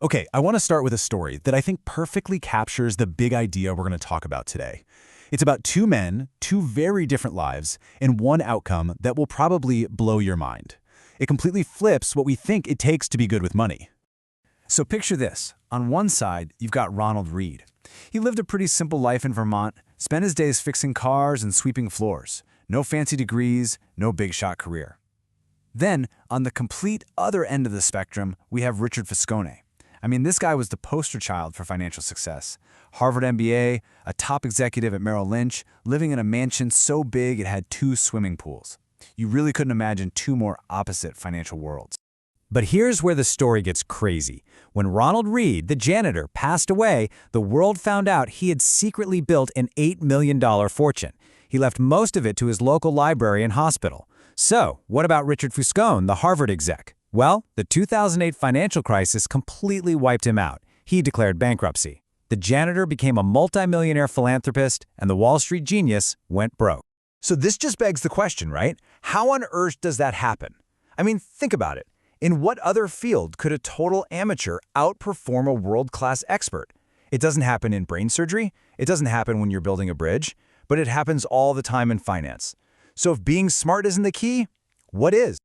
Okay, I want to start with a story that I think perfectly captures the big idea we're going to talk about today. It's about two men, two very different lives, and one outcome that will probably blow your mind. It completely flips what we think it takes to be good with money. So picture this. On one side, you've got Ronald Reed. He lived a pretty simple life in Vermont, spent his days fixing cars and sweeping floors. No fancy degrees, no big shot career. Then, on the complete other end of the spectrum, we have Richard Fiscone. I mean, this guy was the poster child for financial success. Harvard MBA, a top executive at Merrill Lynch, living in a mansion so big it had 2 swimming pools. You really couldn't imagine 2 more opposite financial worlds. But here's where the story gets crazy. When Ronald Reed, the janitor, passed away, the world found out he had secretly built an $8 million fortune. He left most of it to his local library and hospital. So, what about Richard Fiscone, the Harvard exec? Well, the 2008 financial crisis completely wiped him out. He declared bankruptcy. The janitor became a multimillionaire philanthropist, and the Wall Street genius went broke. So this just begs the question, right? How on earth does that happen? I mean, think about it. In what other field could a total amateur outperform a world-class expert? It doesn't happen in brain surgery. It doesn't happen when you're building a bridge. But it happens all the time in finance. So if being smart isn't the key, what is?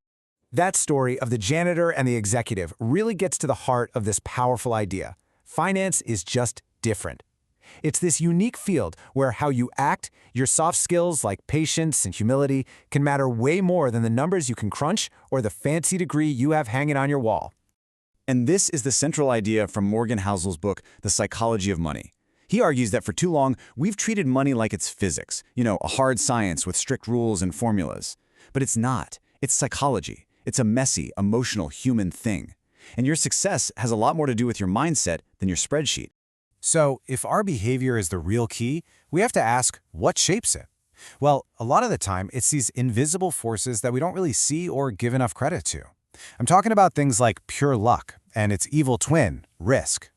That story of the janitor and the executive really gets to the heart of this powerful idea. Finance is just different. It's this unique field where how you act, your soft skills like patience and humility, can matter way more than the numbers you can crunch or the fancy degree you have hanging on your wall. And this is the central idea from Morgan Housel's book, The Psychology of Money. He argues that for too long, we've treated money like it's physics, a hard science with strict rules and formulas. But it's not. It's psychology. It's a messy, emotional, human thing. And your success has a lot more to do with your mindset than your spreadsheet. So, if our behavior is the real key, we have to ask, what shapes it? Well, a lot of the time, it's these invisible forces that we don't really see or give enough credit to. I'm talking about things like pure luck and its evil twin, risk.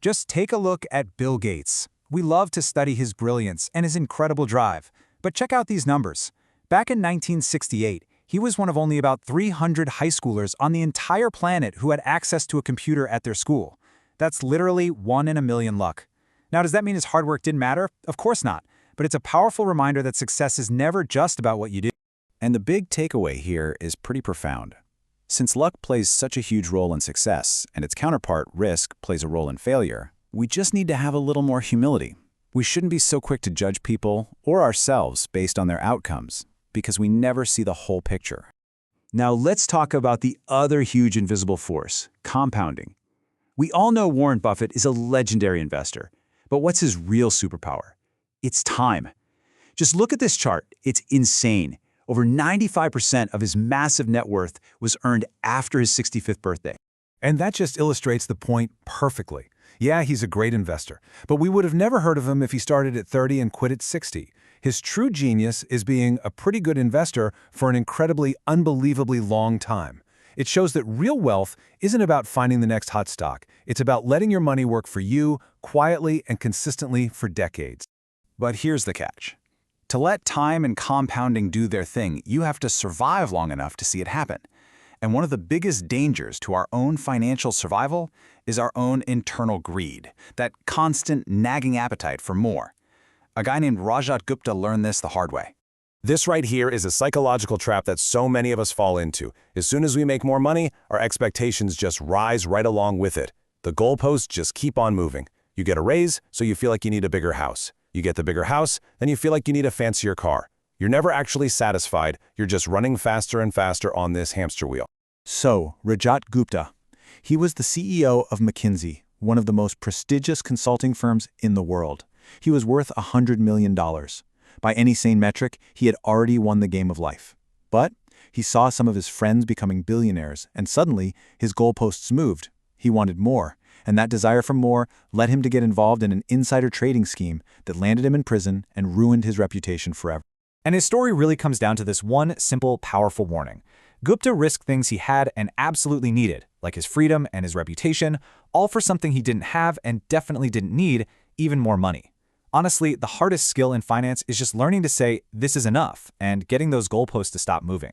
Just take a look at Bill Gates. We love to study his brilliance and his incredible drive. But check out these numbers. Back in 1968, he was one of only about 300 high schoolers on the entire planet who had access to a computer at their school. That's literally 1 in a million luck. Now, does that mean his hard work didn't matter? Of course not. But it's a powerful reminder that success is never just about what you do. And the big takeaway here is pretty profound. Since luck plays such a huge role in success, and its counterpart, risk, plays a role in failure, we just need to have a little more humility. We shouldn't be so quick to judge people or ourselves based on their outcomes, because we never see the whole picture. Now let's talk about the other huge invisible force, compounding. We all know Warren Buffett is a legendary investor, but what's his real superpower? It's time. Just look at this chart. It's insane. Over 95% of his massive net worth was earned after his 65th birthday. And that just illustrates the point perfectly. Yeah, he's a great investor, but we would have never heard of him if he started at 30 and quit at 60. His true genius is being a pretty good investor for an incredibly, unbelievably long time. It shows that real wealth isn't about finding the next hot stock. It's about letting your money work for you, quietly and consistently for decades. But here's the catch. To let time and compounding do their thing, you have to survive long enough to see it happen. And one of the biggest dangers to our own financial survival is our own internal greed, that constant nagging appetite for more. A guy named Rajat Gupta learned this the hard way. This right here is a psychological trap that so many of us fall into. As soon as we make more money, our expectations just rise right along with it. The goalposts just keep on moving. You get a raise, so you feel like you need a bigger house. You get the bigger house, then you feel like you need a fancier car. You're never actually satisfied. You're just running faster and faster on this hamster wheel. So, Rajat Gupta, he was the CEO of McKinsey, one of the most prestigious consulting firms in the world. He was worth $100 million. By any sane metric, he had already won the game of life. But he saw some of his friends becoming billionaires, and suddenly his goalposts moved. He wanted more, and that desire for more led him to get involved in an insider trading scheme that landed him in prison and ruined his reputation forever. And his story really comes down to this one simple, powerful warning. Gupta risked things he had and absolutely needed, like his freedom and his reputation, all for something he didn't have and definitely didn't need, even more money. Honestly, the hardest skill in finance is just learning to say, this is enough, and getting those goalposts to stop moving.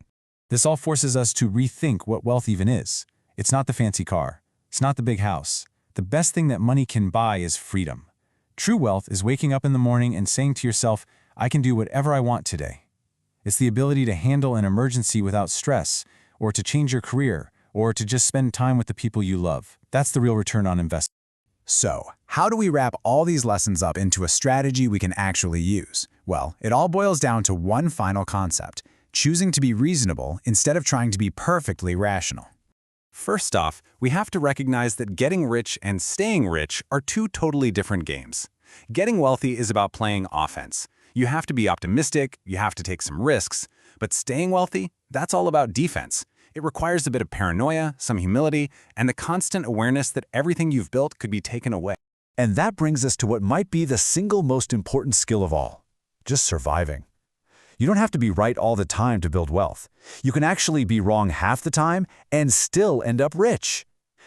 This all forces us to rethink what wealth even is. It's not the fancy car. It's not the big house. The best thing that money can buy is freedom. True wealth is waking up in the morning and saying to yourself, I can do whatever I want today. It's the ability to handle an emergency without stress, or to change your career, or to just spend time with the people you love. That's the real return on investment. So, how do we wrap all these lessons up into a strategy we can actually use? Well, it all boils down to one final concept: choosing to be reasonable instead of trying to be perfectly rational. First off, we have to recognize that getting rich and staying rich are two totally different games. Getting wealthy is about playing offense. You have to be optimistic, you have to take some risks, but staying wealthy, that's all about defense. It requires a bit of paranoia, some humility, and the constant awareness that everything you've built could be taken away. And that brings us to what might be the single most important skill of all: just surviving. You don't have to be right all the time to build wealth. You can actually be wrong half the time and still end up rich.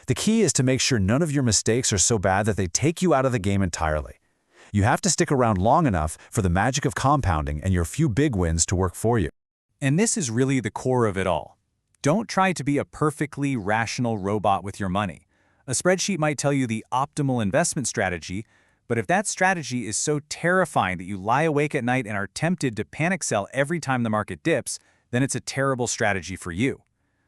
The key is to make sure none of your mistakes are so bad that they take you out of the game entirely. You have to stick around long enough for the magic of compounding and your few big wins to work for you. And this is really the core of it all. Don't try to be a perfectly rational robot with your money. A spreadsheet might tell you the optimal investment strategy, but if that strategy is so terrifying that you lie awake at night and are tempted to panic sell every time the market dips, then it's a terrible strategy for you.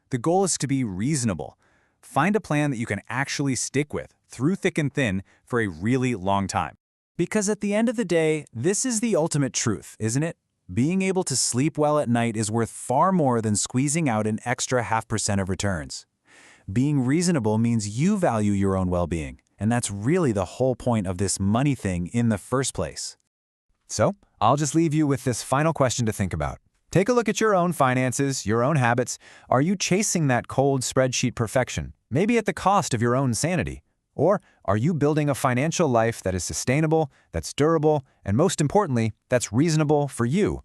The goal is to be reasonable. Find a plan that you can actually stick with, through thick and thin, for a really long time. Because at the end of the day, this is the ultimate truth, isn't it? Being able to sleep well at night is worth far more than squeezing out an extra 0.5% of returns. Being reasonable means you value your own well-being, and that's really the whole point of this money thing in the first place. So, I'll just leave you with this final question to think about. Take a look at your own finances, your own habits. Are you chasing that cold spreadsheet perfection, maybe at the cost of your own sanity? Or are you building a financial life that is sustainable, that's durable, and most importantly, that's reasonable for you?